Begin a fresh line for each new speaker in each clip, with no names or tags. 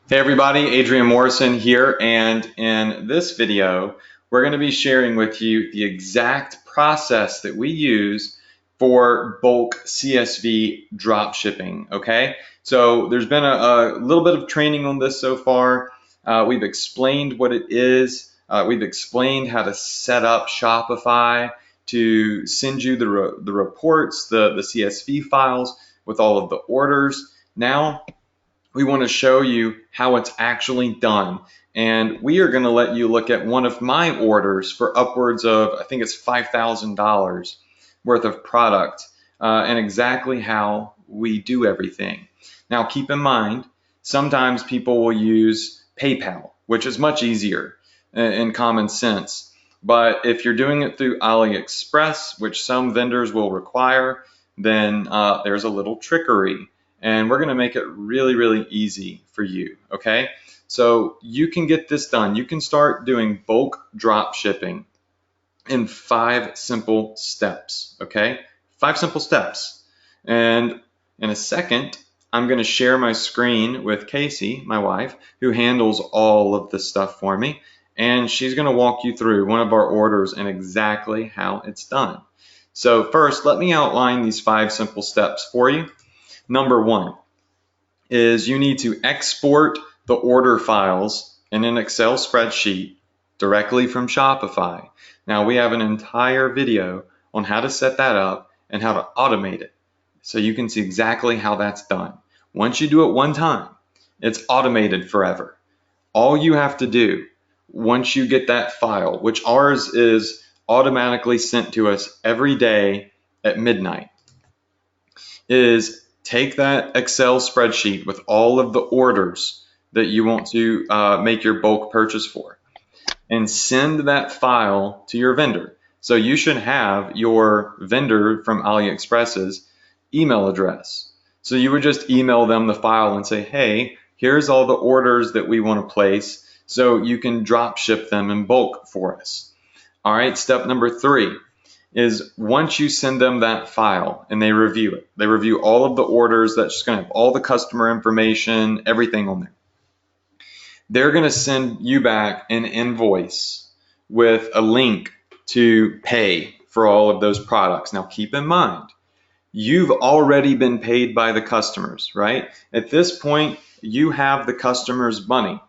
Hey everybody, Adrian Morrison here, and in this video we're going to be sharing with you the exact process that we use for bulk CSV drop shipping. Okay, so there's been a little bit of training on this so far. We've explained what it is. We've explained how to set up Shopify to send you the reports, the CSV files with all of the orders. Now we want to show you how it's actually done. And we are going to let you look at one of my orders for upwards of, I think it's $5,000 worth of product, and exactly how we do everything. Now, keep in mind, sometimes people will use PayPal, which is much easier in common sense. But if you're doing it through AliExpress, which some vendors will require, then there's a little trickery. And we're going to make it really, really easy for you, okay? So you can get this done. You can start doing bulk drop shipping in 5 simple steps, okay? 5 simple steps. And in a second, I'm going to share my screen with Casey, my wife, who handles all of this stuff for me. And she's going to walk you through one of our orders and exactly how it's done. So first, let me outline these 5 simple steps for you. Number 1 is you need to export the order files in an Excel spreadsheet directly from Shopify. Now we have an entire video on how to set that up and how to automate it, so you can see exactly how that's done. Once you do it one time, it's automated forever. All you have to do once you get that file, which ours is automatically sent to us every day at midnight, is take that Excel spreadsheet with all of the orders that you want to make your bulk purchase for and send that file to your vendor. So you should have your vendor from AliExpress's email address. So you would just email them the file and say, hey, here's all the orders that we want to place so you can drop ship them in bulk for us. All right, step number 3 is once you send them that file and they review it, they review all of the orders, that's just going to have all the customer information, everything on there. They're going to send you back an invoice with a link to pay for all of those products. Now keep in mind, you've already been paid by the customers, right? At this point, you have the customer's money.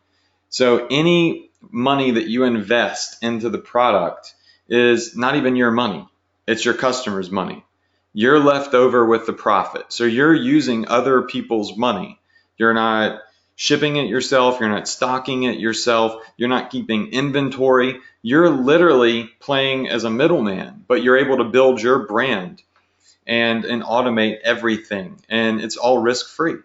So any money that you invest into the product is not even your money. It's your customer's money. You're left over with the profit. So you're using other people's money. You're not shipping it yourself. You're not stocking it yourself. You're not keeping inventory. You're literally playing as a middleman, but you're able to build your brand and automate everything. And it's all risk-free.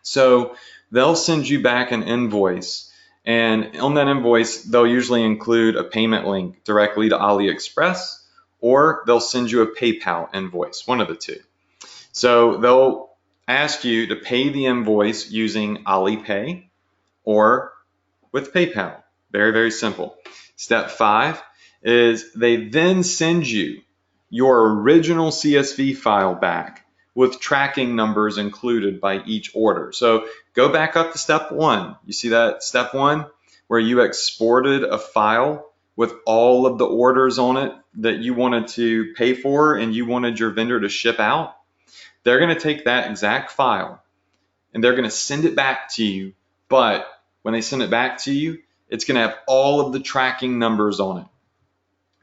So they'll send you back an invoice. And on that invoice, they'll usually include a payment link directly to AliExpress, or they'll send you a PayPal invoice, one of the two. So they'll ask you to pay the invoice using Alipay or with PayPal. Very, very simple. Step 5 is they then send you your original CSV file back with tracking numbers included by each order. So go back up to step 1. You see that step 1 where you exported a file with all of the orders on it that you wanted to pay for and you wanted your vendor to ship out? They're going to take that exact file and they're going to send it back to you. But when they send it back to you, it's going to have all of the tracking numbers on it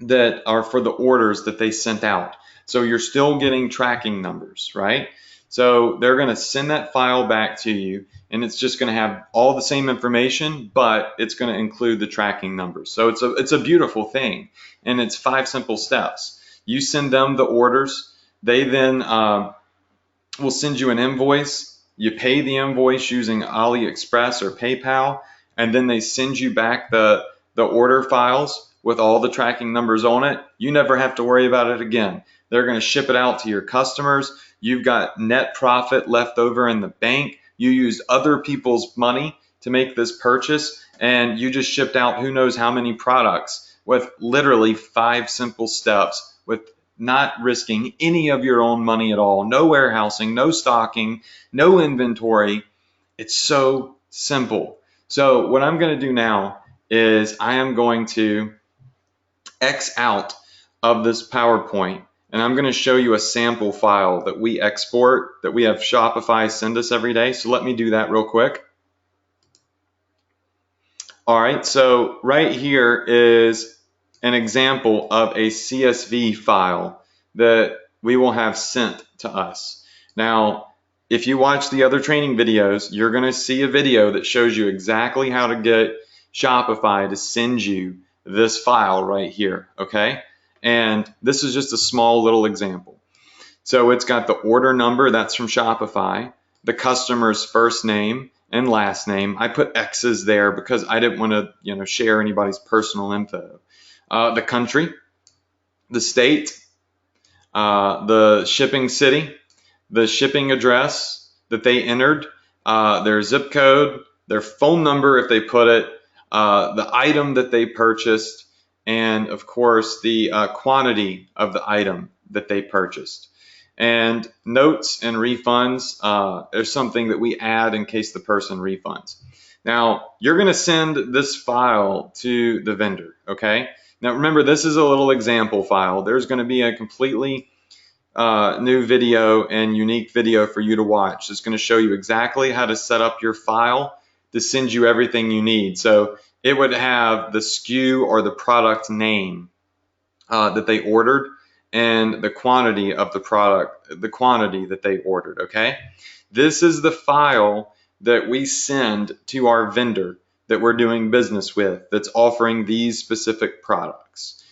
that are for the orders that they sent out. So you're still getting tracking numbers, right? So they're going to send that file back to you and it's just going to have all the same information, but it's going to include the tracking numbers. So it's a beautiful thing, and it's 5 simple steps. You send them the orders, they then will send you an invoice. You pay the invoice using AliExpress or PayPal, and then they send you back the order files with all the tracking numbers on it. You never have to worry about it again. They're going to ship it out to your customers. You've got net profit left over in the bank. You used other people's money to make this purchase, and you just shipped out who knows how many products with literally 5 simple steps, with not risking any of your own money at all. No warehousing, no stocking, no inventory. It's so Simple. So what I'm going to do now is I am going to X out of this PowerPoint, and I'm going to show you a sample file that we export, that we have Shopify send us every day. So let me do that real quick. All right, so right here is an example of a CSV file that we will have sent to us. Now, if you watch the other training videos, you're going to see a video that shows you exactly how to get Shopify to send you this file right here, okay? And this is just a small little example. So it's got the order number, that's from Shopify, the customer's first name and last name. I put X's there because I didn't want to, share anybody's personal info. The country, the state, the shipping city, the shipping address that they entered, their zip code, their phone number if they put it, the item that they purchased, and of course the quantity of the item that they purchased. And notes and refunds are something that we add in case the person refunds. Now, you're going to send this file to the vendor, okay? Now, remember, this is a little example file. There's going to be a completely new video and unique video for you to watch. It's going to show you exactly how to set up your file to send you everything you need. So it would have the SKU or the product name that they ordered and the quantity of the product, the quantity that they ordered, okay? This is the file that we send to our vendor that we're doing business with that's offering these specific products.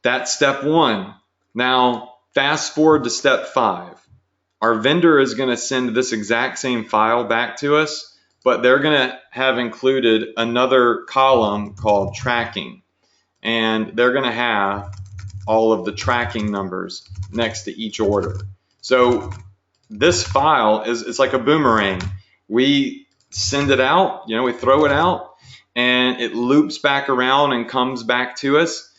That's step one. Now, fast forward to step 5. Our vendor is going to send this exact same file back to us, but they're going to have included another column called tracking. And they're going to have all of the tracking numbers next to each order. So this file it's like a boomerang. We send it out, we throw it out, and it loops back around and comes back to us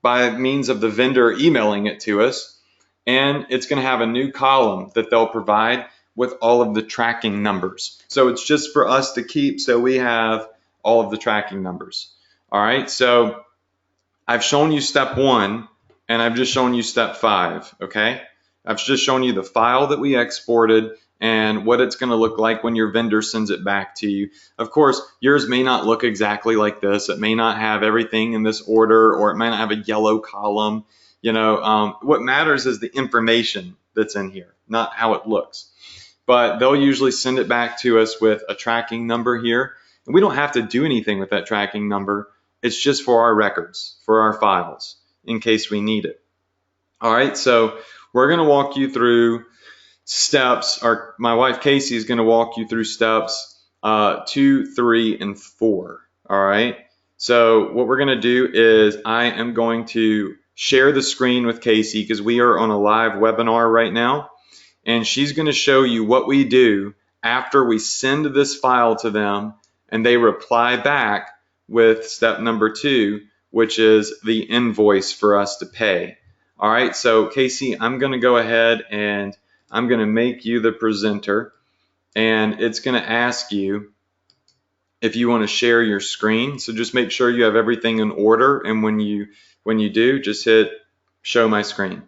by means of the vendor emailing it to us. And it's going to have a new column that they'll provide with all of the tracking numbers. So it's just for us to keep, so we have all of the tracking numbers. All right, so I've shown you step 1, and I've just shown you step 5, okay? I've just shown you the file that we exported and what it's going to look like when your vendor sends it back to you. Of course, yours may not look exactly like this. It may not have everything in this order, or it may not have a yellow column. What matters is the information that's in here, not how it looks. But they'll usually send it back to us with a tracking number here. And we don't have to do anything with that tracking number. It's just for our records, for our files, in case we need it. All right, so we're going to walk you through steps. My wife Casey is going to walk you through steps 2, 3, and 4. All right, so what we're going to do is I am going to share the screen with Casey because we are on a live webinar right now, and she's going to show you what we do after we send this file to them and they reply back with step number 2, which is the invoice for us to pay. All right, so Casey, I'm going to go ahead and I'm going to make you the presenter, and it's going to ask you if you want to share your screen. So just make sure you have everything in order, and when you do, just hit show my screen.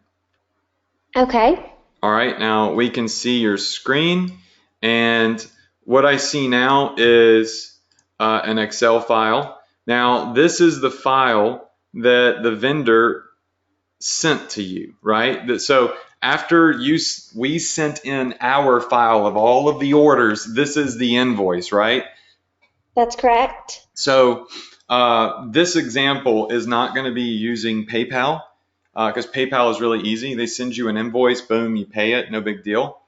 Okay.
All right, now we can see your screen, and what I see now is an Excel file. Now, this is the file that the vendor sent to you, right? So after we sent in our file of all of the orders, this is the invoice, right?
That's correct.
So this example is not going to be using PayPal because PayPal is really easy. They send you an invoice, boom, you pay it, no big deal.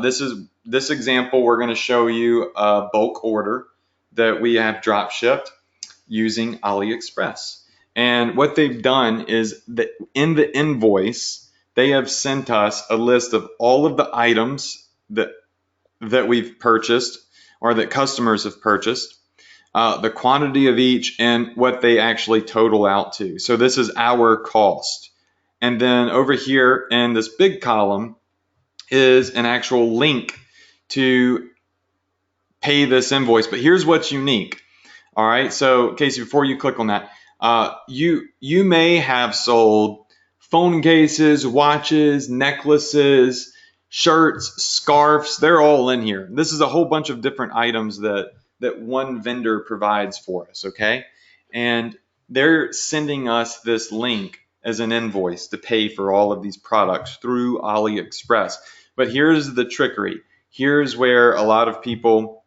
This example, we're going to show you a bulk order that we have drop shipped using AliExpress. And what they've done is that in the invoice, they have sent us a list of all of the items that we've purchased or that customers have purchased, the quantity of each, and what they actually total out to. So this is our cost. And then over here in this big column is an actual link to pay this invoice. But here's what's unique. All right, so Casey, before you click on that, you may have sold phone cases, watches, necklaces, shirts, scarves. They're all in here. This is a whole bunch of different items that one vendor provides for us. Okay, and they're sending us this link as an invoice to pay for all of these products through AliExpress. But here's the trickery. Here's where a lot of people,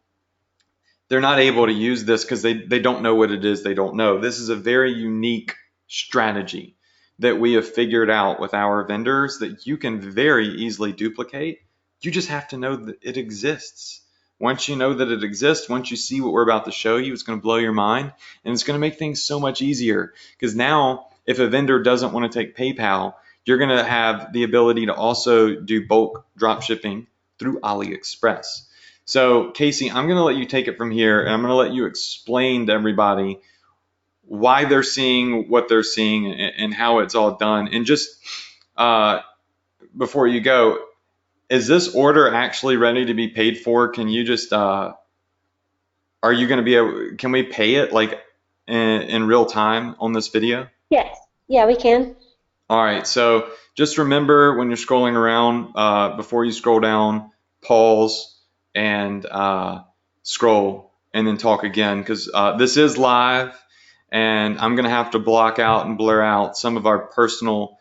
they're not able to use this because they don't know what it is they don't know. This is a very unique strategy that we have figured out with our vendors that you can very easily duplicate. You just have to know that it exists. Once you know that it exists, once you see what we're about to show you, it's going to blow your mind, and it's going to make things so much easier, because now if a vendor doesn't want to take PayPal, you're going to have the ability to also do bulk drop shipping through AliExpress. So Casey, I'm going to let you take it from here, and I'm going to let you explain to everybody why they're seeing what they're seeing and how it's all done. And just before you go, is this order actually ready to be paid for? Can you just, are you going to be able, can we pay it like in real time on this video?
Yes. Yeah, we can.
All right, so just remember when you're scrolling around, before you scroll down, pause and scroll and then talk again, because this is live and I'm going to have to block out and blur out some of our personal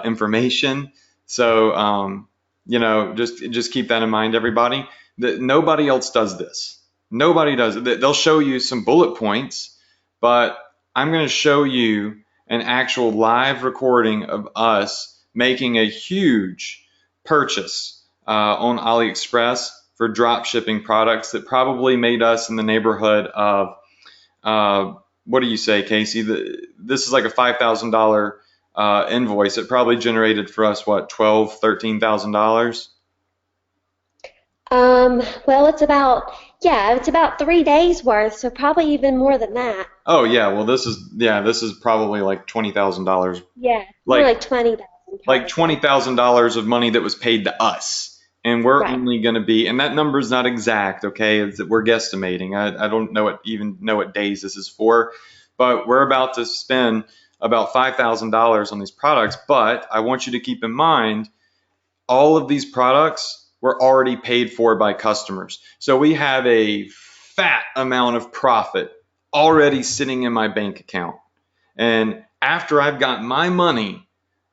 information. So, just keep that in mind, everybody. That nobody else does this. Nobody does it. They'll show you some bullet points, but I'm going to show you an actual live recording of us making a huge purchase on AliExpress for drop shipping products that probably made us in the neighborhood of, what do you say, Casey? This is like a $5,000 invoice. It probably generated for us, what, $12,000, $13,000?
Well, it's about 3 days worth, so probably even more than that.
Oh yeah, well this is probably like $20,000.
Yeah, more
Like
like 20,000
like
probably.
$20,000 of money that was paid to us. And we're
Right.
only going to be, and that number is not exact, okay? We're guesstimating. I don't even know what days this is for, but we're about to spend about $5,000 on these products. But I want you to keep in mind, all of these products were already paid for by customers. So we have a fat amount of profit already sitting in my bank account. And after I've got my money,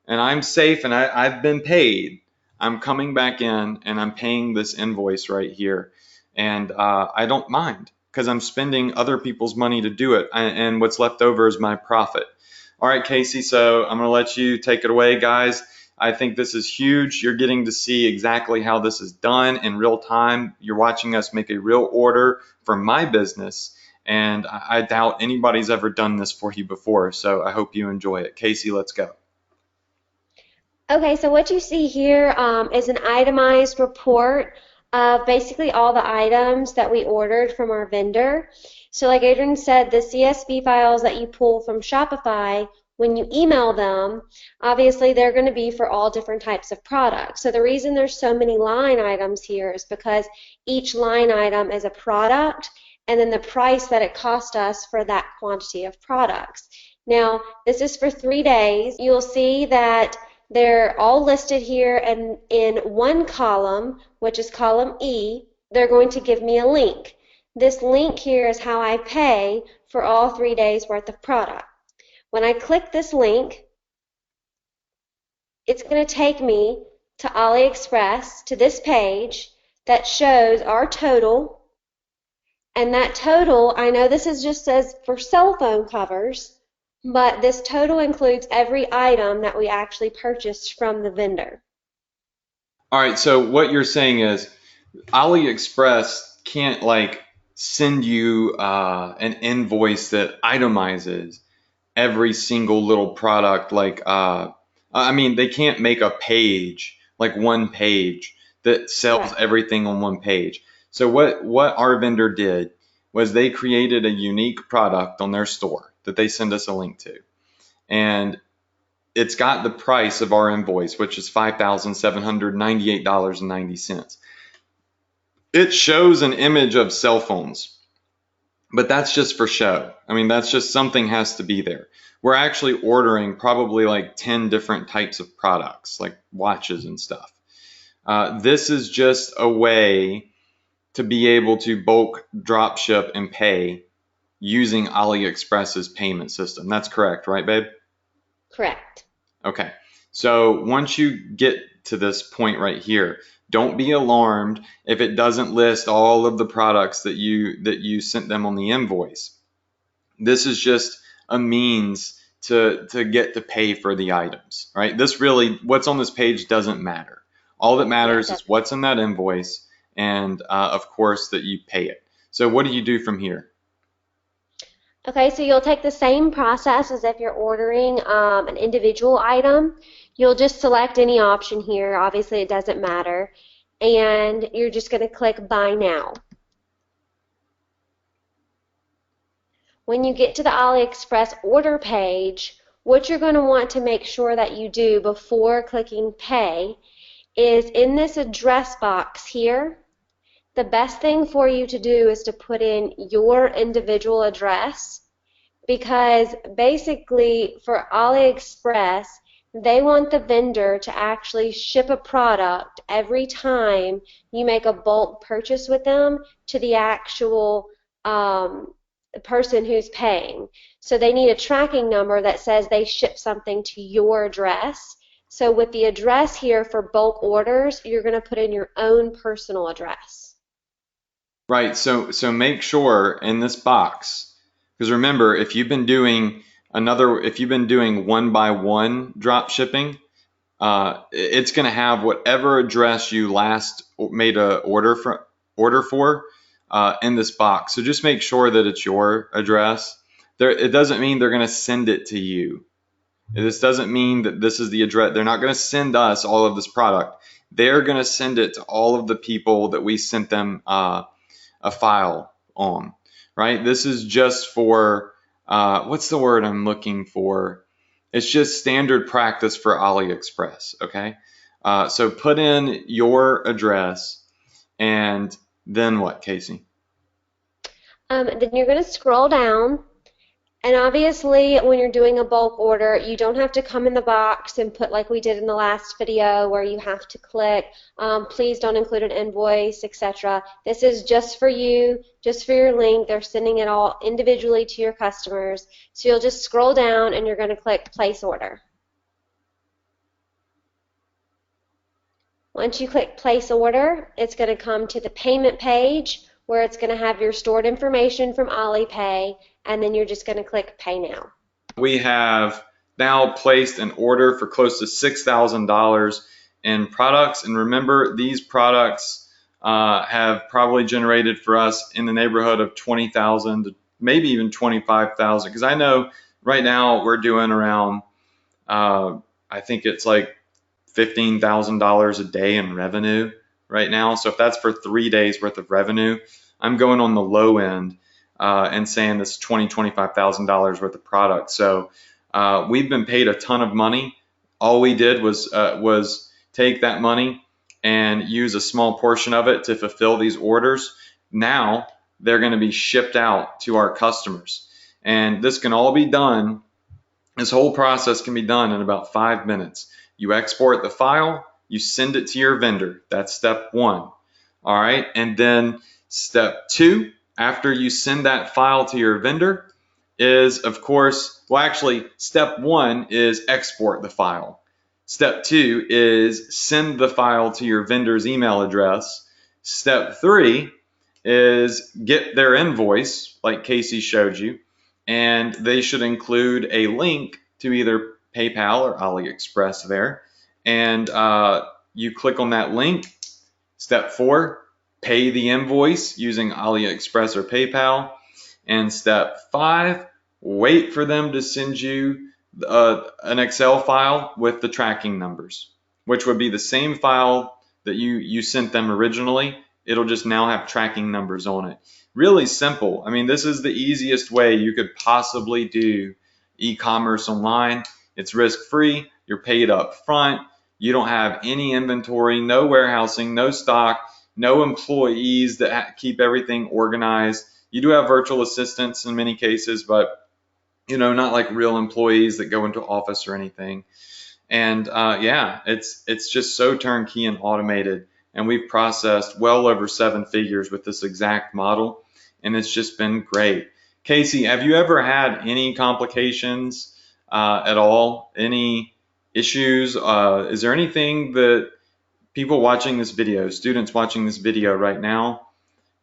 and I'm safe and I've been paid, I'm coming back in and I'm paying this invoice right here. And I don't mind because I'm spending other people's money to do it. And what's left over is my profit. All right, Casey, so I'm going to let you take it away, guys. I think this is huge. You're getting to see exactly how this is done in real time. You're watching us make a real order for my business. And I doubt anybody's ever done this for you before. So I hope you enjoy it. Casey, let's go.
Okay, so what you see here is an itemized report of basically all the items that we ordered from our vendor. So like Adrian said, the CSV files that you pull from Shopify, when you email them, obviously they're going to be for all different types of products. So the reason there's so many line items here is because each line item is a product and then the price that it cost us for that quantity of products. Now, this is for 3 days. You'll see that they're all listed here, and in one column, which is column E, they're going to give me a link. This link here is how I pay for all 3 days worth of product. When I click this link, it's going to take me to AliExpress, to this page that shows our total. And that total, I know this is just says for cell phone covers, but this total includes every item that we actually purchased from the vendor.
All right, so what you're saying is AliExpress can't like send you an invoice that itemizes every single little product. Like, I mean, they can't make a page, like one page that sells
Right.
everything on one page. So what our vendor did was they created a unique product on their store that they send us a link to. And it's got the price of our invoice, which is $5,798.90. It shows an image of cell phones, but that's just for show. I mean, that's just something has to be there. We're actually ordering probably like 10 different types of products, like watches and stuff. This is just a way to be able to bulk drop ship and pay using AliExpress's payment system. That's correct, right, babe?
Correct.
Okay. So once you get to this point right here, don't be alarmed if it doesn't list all of the products that you sent them on the invoice. This is just a means to get to pay for the items, right? This really, what's on this page doesn't matter. All that matters is what's in that invoice, and of course that you pay it. So what do you do from here?
Okay, so you'll take the same process as if you're ordering an individual item. You'll just select any option here. Obviously, it doesn't matter. And you're just going to click Buy Now. When you get to the AliExpress order page, what you're going to want to make sure that you do before clicking Pay is in this address box here, the best thing for you to do is to put in your individual address, because basically for AliExpress, they want the vendor to actually ship a product every time you make a bulk purchase with them to the actual person who's paying. So they need a tracking number that says they ship something to your address. So with the address here for bulk orders, you're going to put in your own personal address.
Right, so make sure in this box, because remember, if you've been doing one by one drop shipping, it's going to have whatever address you last made a order for in this box. So just make sure that it's your address. It doesn't mean they're going to send it to you. This doesn't mean that this is the address. They're not going to send us all of this product. They're going to send it to all of the people that we sent them a file on, right? This is just for, what's the word I'm looking for? It's just standard practice for AliExpress, okay? So put in your address, and then what, Casey?
Then you're going to scroll down. And obviously, when you're doing a bulk order, you don't have to come in the box and put like we did in the last video where you have to click, please don't include an invoice, etc. This is just for you, just for your link. They're sending it all individually to your customers. So you'll just scroll down and you're going to click Place Order. Once you click Place Order, it's going to come to the payment page where it's going to have your stored information from Alipay, and then you're just going to click Pay Now.
We have now placed an order for close to $6,000 in products, and remember, these products have probably generated for us in the neighborhood of 20,000 to maybe even 25,000, because I know right now we're doing around I think it's like $15,000 a day in revenue right now. So if that's for 3 days worth of revenue, I'm going on the low end and saying this is $25,000 worth of product. So we've been paid a ton of money. All we did was take that money and use a small portion of it to fulfill these orders. Now they're going to be shipped out to our customers, and this can all be done. This whole process can be done in about 5 minutes. You export the file, you send it to your vendor. That's step one. All right, and then step two, after you send that file to your vendor, is of course, well, actually, step one is export the file. Step two is send the file to your vendor's email address. Step three is get their invoice, like Casey showed you, and they should include a link to either PayPal or AliExpress there, and you click on that link. Step four, pay the invoice using AliExpress or PayPal. And step five, wait for them to send you an Excel file with the tracking numbers, which would be the same file that you sent them originally. It'll just now have tracking numbers on it. Really simple. I mean, this is the easiest way you could possibly do e-commerce online. It's risk-free. You're paid up front. You don't have any inventory, no warehousing, no stock. no employees that keep everything organized. You do have virtual assistants in many cases, but not like real employees that go into office or anything. And yeah, it's just so turnkey and automated. And we've processed well over 7 figures with this exact model, and it's just been great. Casey, have you ever had any complications at all? Any issues? Is there anything that people watching this video, students watching this video right now,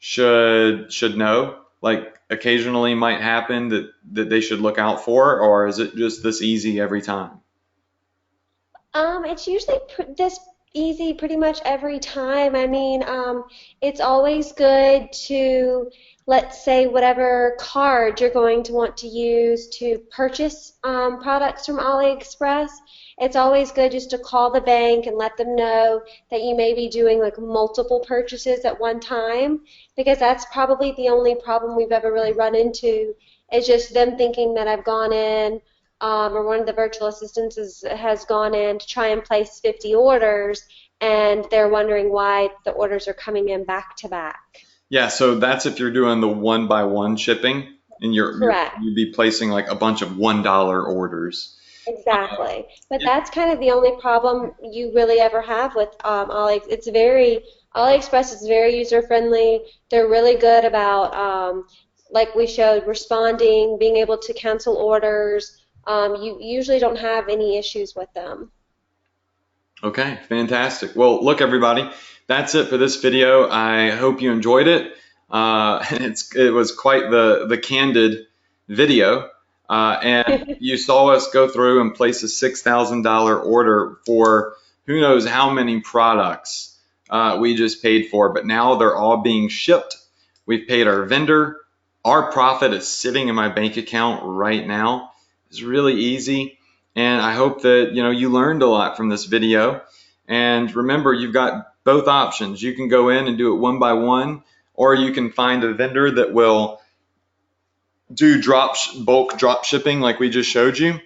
should know? Like occasionally might happen that they should look out for, or is it just this easy every time?
It's usually this easy pretty much every time. I mean, it's always good to, let's say, whatever card you're going to want to use to purchase products from AliExpress. It's always good just to call the bank and let them know that you may be doing like multiple purchases at one time, because that's probably the only problem we've ever really run into, is just them thinking that I've gone in, or one of the virtual assistants has gone in to try and place 50 orders, and they're wondering why the orders are coming in back to back.
Yeah, so that's if you're doing the one by one shipping, and
Correct.
you'd be placing like a bunch of $1 orders.
Exactly. But that's kind of the only problem you really ever have with AliExpress is very user friendly. They're really good about, like we showed, responding, being able to cancel orders. You usually don't have any issues with them.
Okay, fantastic. Well, look, everybody, that's it for this video. I hope you enjoyed it. It was quite the candid video, and you saw us go through and place a $6,000 order for who knows how many products we just paid for, but now they're all being shipped. We've paid our vendor. Our profit is sitting in my bank account right now. It's really easy. And I hope that you learned a lot from this video. And remember, you've got both options. You can go in and do it one by one, or you can find a vendor that will do bulk drop shipping like we just showed you.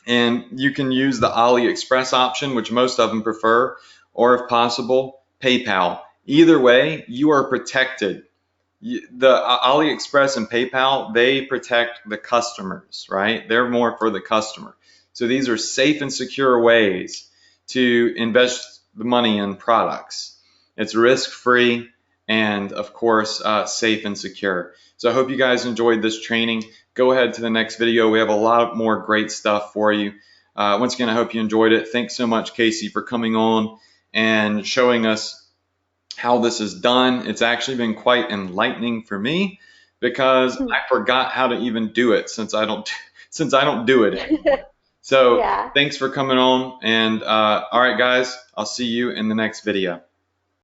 And you can use the AliExpress option, which most of them prefer, or if possible, PayPal. Either way, you are protected. The AliExpress and PayPal, they protect the customers, right? They're more for the customer. So these are safe and secure ways to invest the money in products. It's risk-free and, of course, safe and secure. So I hope you guys enjoyed this training. Go ahead to the next video. We have a lot more great stuff for you. Once again, I hope you enjoyed it. Thanks so much, Casey, for coming on and showing us how this is done. It's actually been quite enlightening for me because I forgot how to even do it since I don't do it anymore. So
Yeah.
thanks for coming on, and all right guys, I'll see you in the next video.